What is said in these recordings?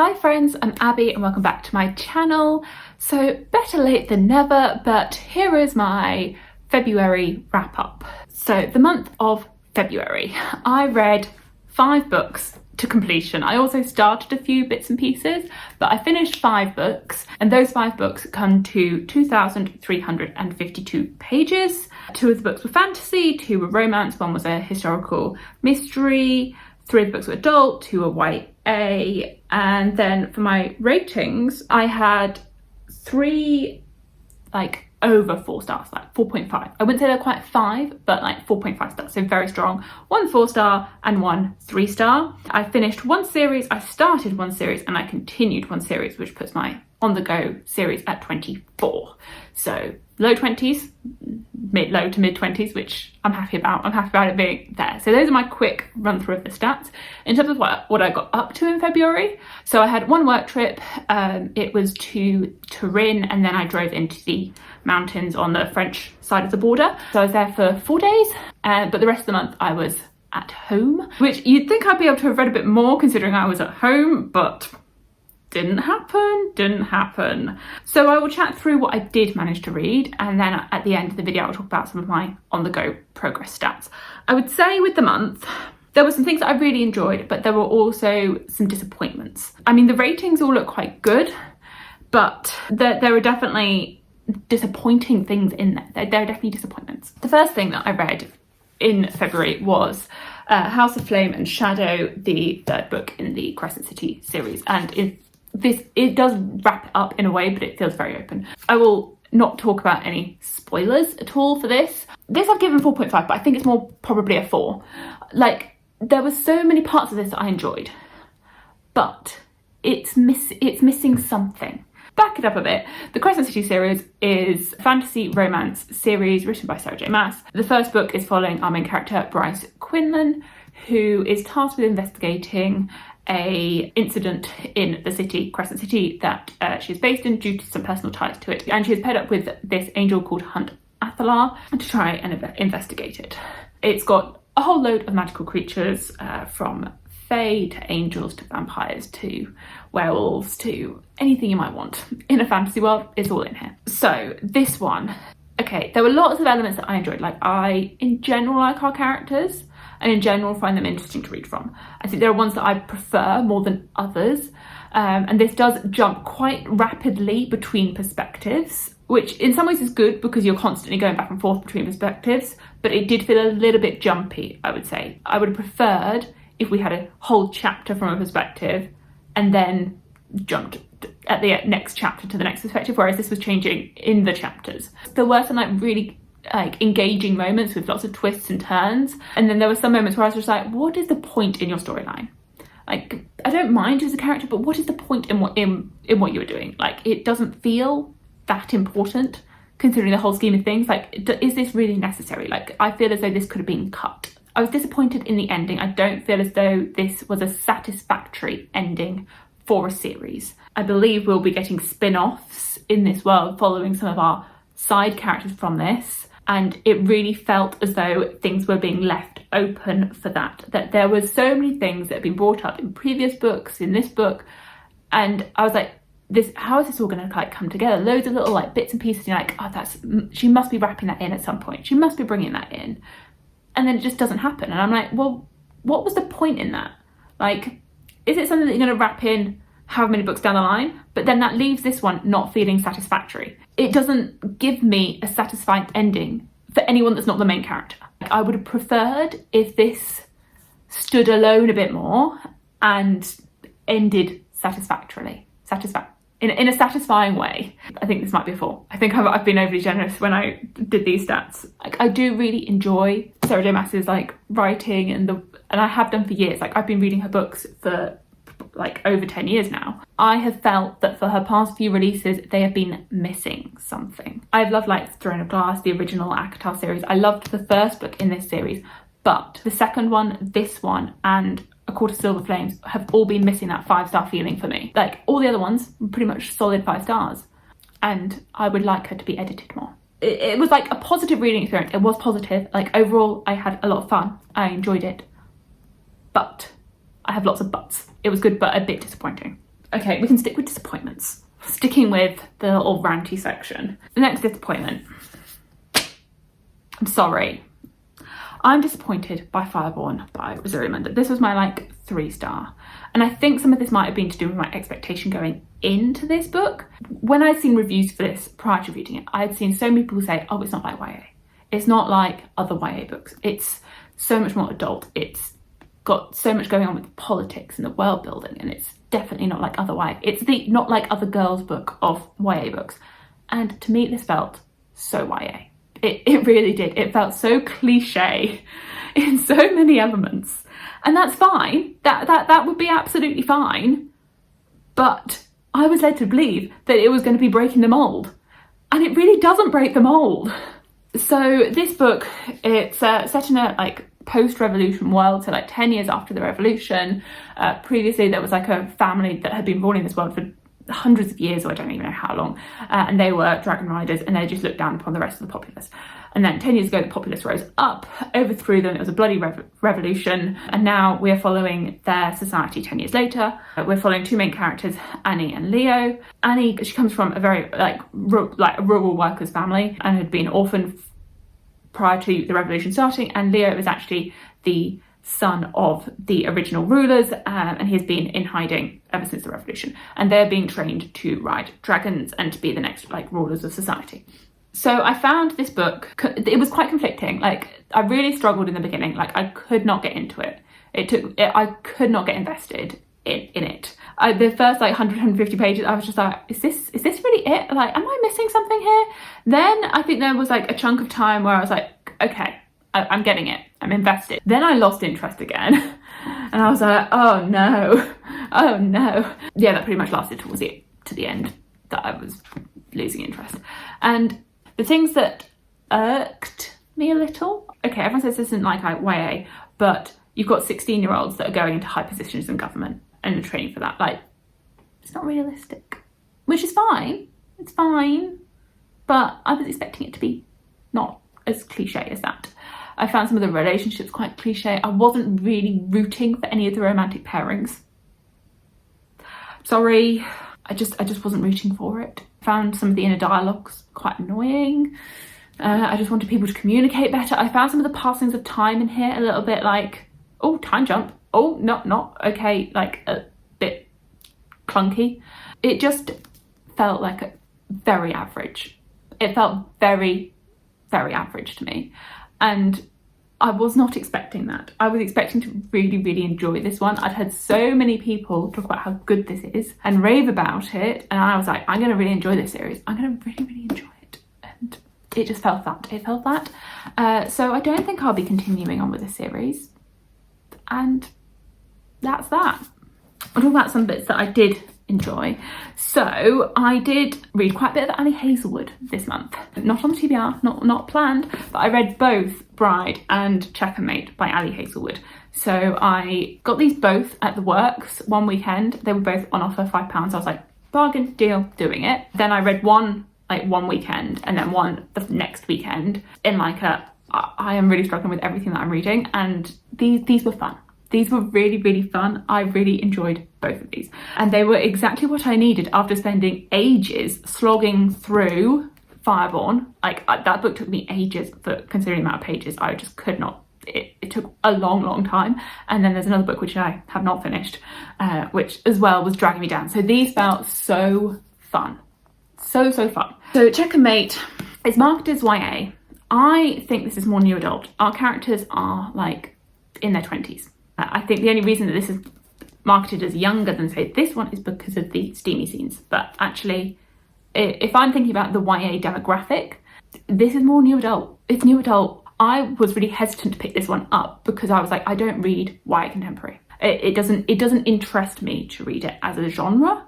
Hi friends, I'm Abby and welcome back to my channel. So better late than never, but here is my February wrap up. So the month of February, I read 5 books to completion. I also started a few bits and pieces, but I finished 5 books, and those 5 books come to 2,352 pages. 2 of the books were fantasy, 2 were romance, 1 was a historical mystery, 3 of the books were adult, 2 were YA, and then for my ratings, I had 3 over 4 stars, like 4.5. I wouldn't say they're quite 5, but like 4.5 stars, so very strong. 1 4-star and 1 3-star. I finished 1 series, I started 1 series, and I continued 1 series, which puts my on the go series at 24. So low 20s, low to mid 20s, which I'm happy about. I'm happy about it being there. So those are my quick run through of the stats. In terms of what I got up to in February, so I had 1 work trip. It was to Turin, and then I drove into the mountains on the French side of the border. So I was there for 4 days, but the rest of the month I was at home, which you'd think I'd be able to have read a bit more considering I was at home, but didn't happen. So I will chat through what I did manage to read, and then at the end of the video I'll talk about some of my on-the-go progress stats. I would say with the month, there were some things that I really enjoyed, but there were also some disappointments. I mean, the ratings all look quite good, but there are definitely disappointing things in there. There are definitely disappointments. The first thing that I read in February was House of Flame and Shadow, the 3rd book in the Crescent City series, and it does wrap it up in a way, but it feels very open. I will not talk about any spoilers at all for this. This I've given 4.5, but I think it's more probably a 4. Like, there were so many parts of this that I enjoyed, but it's missing something. Back it up a bit. The Crescent City series is a fantasy romance series written by Sarah J. Maas. The first book is following our main character, Bryce Quinlan, who is tasked with investigating a incident in the city, Crescent City, that she is based in due to some personal ties to it. And she is paired up with this angel called Hunt Athalar to try and investigate it. It's got a whole load of magical creatures, from fae to angels to vampires to werewolves to anything you might want in a fantasy world is all in here. So this one, okay, there were lots of elements that I enjoyed. Like, I in general like our characters, and in general find them interesting to read from. I think there are ones that I prefer more than others, and this does jump quite rapidly between perspectives, which in some ways is good because you're constantly going back and forth between perspectives, but it did feel a little bit jumpy, I would say. I would have preferred if we had a whole chapter from a perspective and then jumped at the next chapter to the next perspective, whereas this was changing in the chapters. There were some really engaging moments with lots of twists and turns, and then there were some moments where I was just like, what is the point in your storyline? Like, I don't mind you as a character, but what is the point in what you were doing? Like, it doesn't feel that important considering the whole scheme of things. Like, is this really necessary? Like, I feel as though this could have been cut. I was disappointed in the ending. I don't feel as though this was a satisfactory ending for a series. I believe we'll be getting spin-offs in this world following some of our side characters from this, and it really felt as though things were being left open for that there were so many things that had been brought up in previous books, in this book, and I was like, how is this all going to come together? Loads of little bits and pieces, and you're like, oh, she must be wrapping that in at some point, she must be bringing that in, and then it just doesn't happen. And I'm like, well, what was the point in that? Like, is it something that you're going to wrap in however many books down the line, but then that leaves this one not feeling satisfactory? It doesn't give me a satisfying ending for anyone that's not the main character. I would have preferred if this stood alone a bit more and ended satisfactorily. In a satifying way. I think this might be a 4. I think I've been overly generous when I did these stats. I do really enjoy Sarah J. Maas's writing, and I have done for years. I've been reading her books for over 10 years now. I have felt that for her past few releases, they have been missing something. I've loved Throne of Glass, the original ACOTAR series. I loved the first book in this series, but the second one, this one, and A Court of Silver Flames have all been missing that 5-star feeling for me. All the other ones were pretty much solid 5 stars, and I would like her to be edited more. It was a positive reading experience. It was positive. Overall, I had a lot of fun. I enjoyed it, but I have lots of buts. It was good, but a bit disappointing. Okay, we can stick with disappointments. Sticking with the little ranty section. The next disappointment. I'm sorry. I'm disappointed by Fireborn by Rosario. This was my like 3-star. And I think some of this might have been to do with my expectation going into this book. When I'd seen reviews for this prior to reading it, I'd seen so many people say, oh, it's not like YA. It's not like other YA books. It's so much more adult. It's got so much going on with the politics and the world building, and it's definitely not like other YA. It's the not like other girls book of YA books. And to me, this felt so YA. It really did. It felt so cliche in so many elements. And that's fine. That would be absolutely fine. But I was led to believe that it was going to be breaking the mould. And it really doesn't break the mould. So this book, it's set in a like post-revolution world, so like 10 years after the revolution. Previously there was like a family that had been ruling this world for hundreds of years, or I don't even know how long, and they were dragon riders, and they just looked down upon the rest of the populace. And then 10 years ago the populace rose up, overthrew them. It was a bloody revolution, and now we're following their society 10 years later. We're following two main characters, Annie and Leo. Annie, she comes from a very like a rural workers family and had been orphaned prior to the revolution starting, and Leo is actually the son of the original rulers, and he's been in hiding ever since the revolution, and they're being trained to ride dragons and to be the next like rulers of society. So I found this book, it was quite conflicting. Like I really struggled in the beginning. Like I could not get into it. I could not get invested in it. The first like 150 pages, I was just like, is this really it? Like, am I missing something here? Then I think there was like a chunk of time where I was like, okay, I'm getting it. I'm invested. Then I lost interest again. And I was like, oh no. Yeah, that pretty much lasted towards to the end that I was losing interest. And the things that irked me a little. Okay, everyone says this isn't like YA, but you've got 16-year-olds that are going into high positions in government and are training for that. Like, it's not realistic, which is fine. It's fine. But I was expecting it to be not as cliche as that. I found some of the relationships quite cliche. I wasn't really rooting for any of the romantic pairings. Sorry, I just wasn't rooting for it. Found some of the inner dialogues quite annoying. I just wanted people to communicate better. I found some of the passings of time in here a little bit like, oh, time jump. Oh, not okay, like a bit clunky. It just felt like very average. It felt very, very average to me. And I was not expecting that. I was expecting to really, really enjoy this one. I'd heard so many people talk about how good this is and rave about it. And I was like, I'm going to really enjoy this series. I'm going to really, really enjoy it. And it just felt that. It felt that. So I don't think I'll be continuing on with the series. And that's that. I'll talk about some bits that I did enjoy. So I did read quite a bit of Ali Hazelwood this month. Not on the TBR, not planned, but I read both Bride and Checkermate by Ali Hazelwood. So I got these both at the works one weekend. They were both on offer, £5. I was like, bargain, deal, doing it. Then I read one weekend and then one the next weekend in like I am really struggling with everything that I'm reading, and these were fun. These were really, really fun. I really enjoyed both of these. And they were exactly what I needed after spending ages slogging through Fireborn. Like, that book took me ages, for considering the amount of pages. I just could not. It took a long, long time. And then there's another book which I have not finished, which as well was dragging me down. So these felt so fun. So fun. So Checkermate is marketed as YA. I think this is more new adult. Our characters are like in their 20s. I think the only reason that this is marketed as younger than say this one is because of the steamy scenes. But actually, if I'm thinking about the YA demographic, this is more new adult. It's new adult. I was really hesitant to pick this one up because I was like, I don't read YA contemporary. It doesn't interest me to read it as a genre.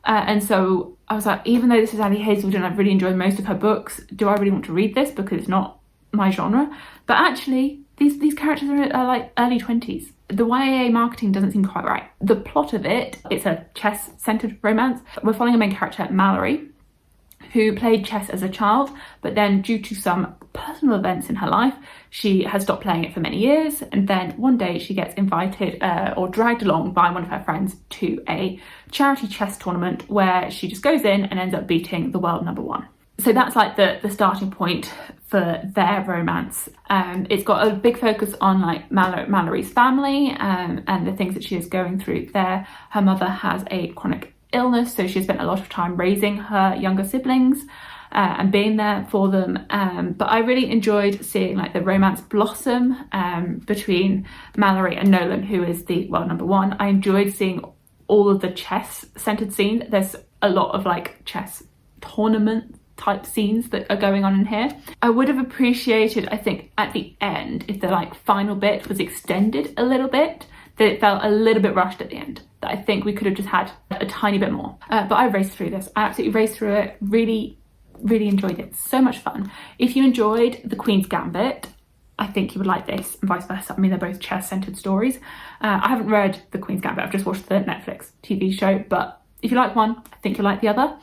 And so I was like, even though this is Ali Hazelwood and I've really enjoyed most of her books, do I really want to read this because it's not my genre? But actually, these characters are like early 20s. The YA marketing doesn't seem quite right. The plot of it, it's a chess-centered romance. We're following a main character, Mallory, who played chess as a child, but then due to some personal events in her life, she has stopped playing it for many years. And then one day she gets invited or dragged along by one of her friends to a charity chess tournament where she just goes in and ends up beating the world number one. So that's like the starting point for their romance. It's got a big focus on like Mallory's family and the things that she is going through there. Her mother has a chronic illness, so she spent a lot of time raising her younger siblings and being there for them. But I really enjoyed seeing like the romance blossom between Mallory and Nolan, who is the world number one. I enjoyed seeing all of the chess centered scenes. There's a lot of like chess tournament type scenes that are going on in here. I would have appreciated, I think, at the end, if the like final bit was extended a little bit, that it felt a little bit rushed at the end, that I think we could have just had a tiny bit more. But I raced through this. I absolutely raced through it. Really enjoyed it. So much fun. If you enjoyed The Queen's Gambit, I think you would like this, and vice versa. I mean, they're both chess-centered stories. I haven't read The Queen's Gambit. I've just watched the Netflix TV show, but if you like one, I think you'll like the other.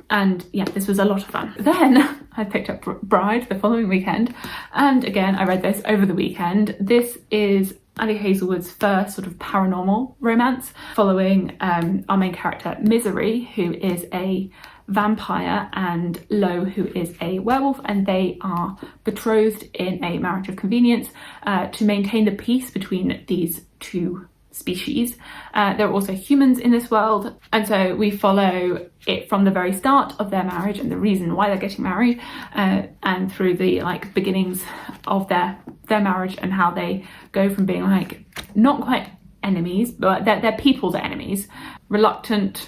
And yeah, this was a lot of fun. Then I picked up Bride the following weekend. And again, I read this over the weekend. This is Ali Hazelwood's first sort of paranormal romance, following our main character, Misery, who is a vampire, and Lo, who is a werewolf, and they are betrothed in a marriage of convenience to maintain the peace between these two species. There are also humans in this world, and so we follow it from the very start of their marriage and the reason why they're getting married, and through the like beginnings of their marriage, and how they go from being like not quite enemies, but they're people's enemies, reluctant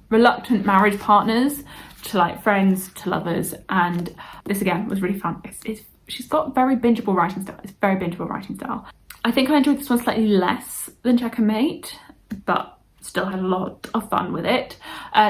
marriage partners, to like friends, to lovers. And this again was really fun. She's got very bingeable writing style. It's very bingeable writing style. I think I enjoyed this one slightly less than Checkermate, but still had a lot of fun with it.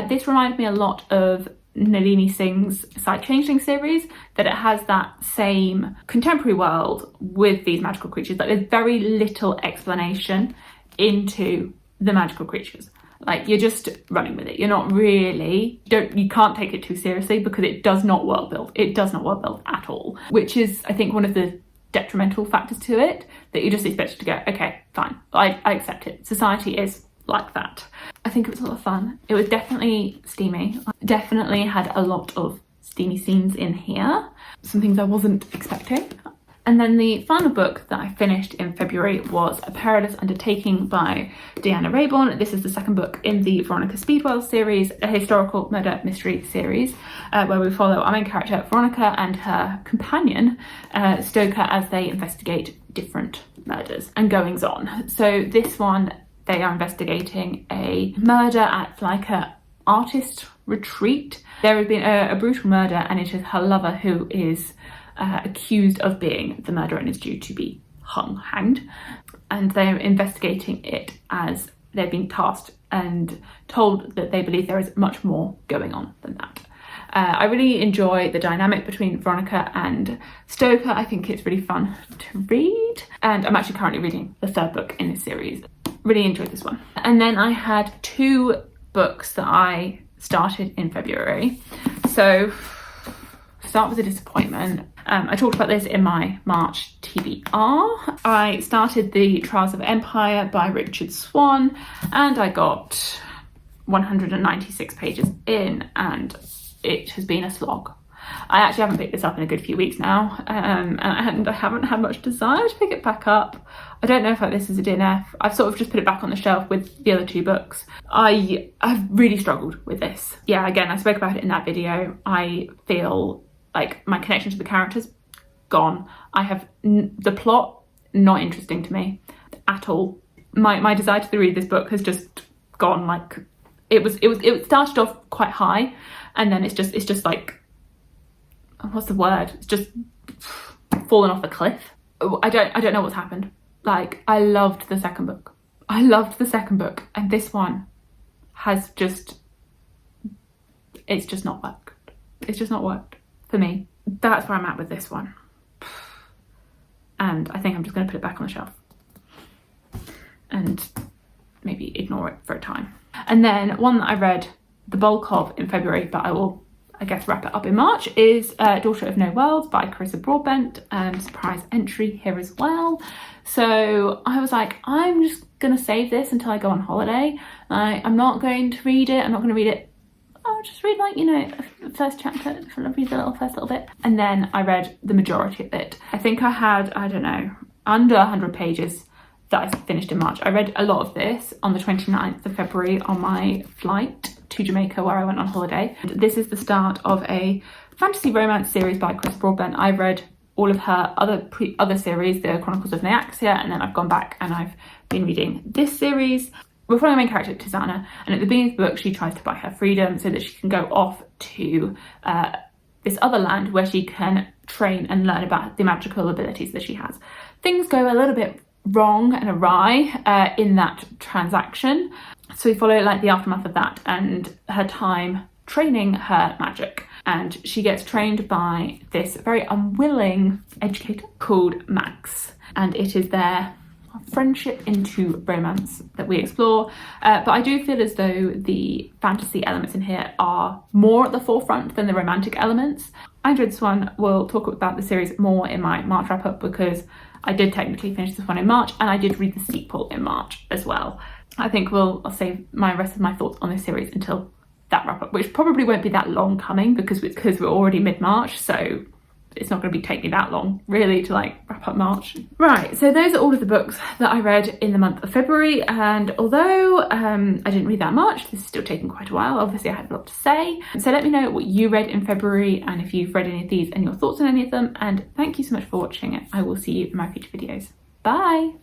This reminded me a lot of Nalini Singh's Side Changeling series, that it has that same contemporary world with these magical creatures. Like there's very little explanation into the magical creatures. Like you're just running with it. You're not really, you can't take it too seriously because it does not world build. It does not world build at all, which is, I think, one of the detrimental factors to it, that you just expect it to go, okay, fine, I accept it. Society is like that. I think it was a lot of fun. It was definitely steamy. Definitely had a lot of steamy scenes in here. Some things I wasn't expecting. And then the final book that I finished in February was A Perilous Undertaking by Deanna Rayborn. This is the second book in the Veronica Speedwell series, a historical murder mystery series, where we follow our main character Veronica and her companion Stoker as they investigate different murders and goings on. So this one, they are investigating a murder at like a artist retreat. There has been a brutal murder, and it is her lover who is accused of being the murderer and is due to be hanged. And they're investigating it as they're being tasked and told that they believe there is much more going on than that. I really enjoy the dynamic between Veronica and Stoker. I think it's really fun to read, and I'm actually currently reading the third book in this series. Really enjoyed this one. And then I had two books that I started in February. So start with a disappointment. I talked about this in my March TBR. I started The Trials of Empire by Richard Swan, and I got 196 pages in, and it has been a slog. I actually haven't picked this up in a good few weeks now, and I haven't had much desire to pick it back up. I don't know if this is a DNF. I've sort of just put it back on the shelf with the other two books. I've really struggled with this. Yeah, again, I spoke about it in that video. I feel like my connection to the characters, gone. I have the plot, not interesting to me at all. My desire to read this book has just gone. Like it started off quite high, and then it's just like, what's the word? It's just fallen off a cliff. I don't know what's happened. Like, I loved the second book. And this one has just, it's just not worked. It's just not worked for me. That's where I'm at with this one. And I think I'm just going to put it back on the shelf and maybe ignore it for a time. And then one that I read the bulk of in February, but I will I guess, wrap it up in March is Daughter of No World by Carissa Broadbent. Surprise entry here as well. So I was like, I'm just gonna save this until I go on holiday. I'm not going to read it. I'm not going to read it. I'll just read, like, you know, the first chapter, read the first little bit. And then I read the majority of it. I think I had, I don't know, under 100 pages that I finished in March. I read a lot of this on the 29th of February on my flight to Jamaica, where I went on holiday. And this is the start of a fantasy romance series by Carissa Broadbent. I've read all of her other series, the Chronicles of Nyaxia, and then I've gone back and I've been reading this series. We're following the main character, Tizana, and at the beginning of the book she tries to buy her freedom so that she can go off to this other land where she can train and learn about the magical abilities that she has. Things go a little bit wrong and awry in that transaction, so we follow, like, the aftermath of that and her time training her magic. And she gets trained by this very unwilling educator called Max, and it is their friendship into romance that we explore, but I do feel as though the fantasy elements in here are more at the forefront than the romantic elements. I enjoyed this one. We'll talk about the series more in my March wrap up, because I did technically finish this one in March and I did read the sequel in March as well. I think I'll save my rest of my thoughts on this series until that wrap up, which probably won't be that long coming because we're already mid-March, so it's not going to take me that long really to, like, wrap up March. Right, so those are all of the books that I read in the month of February, and although I didn't read that much, this is still taking quite a while. Obviously I had a lot to say, so let me know what you read in February and if you've read any of these and your thoughts on any of them, and thank you so much for watching. I will see you in my future videos. Bye!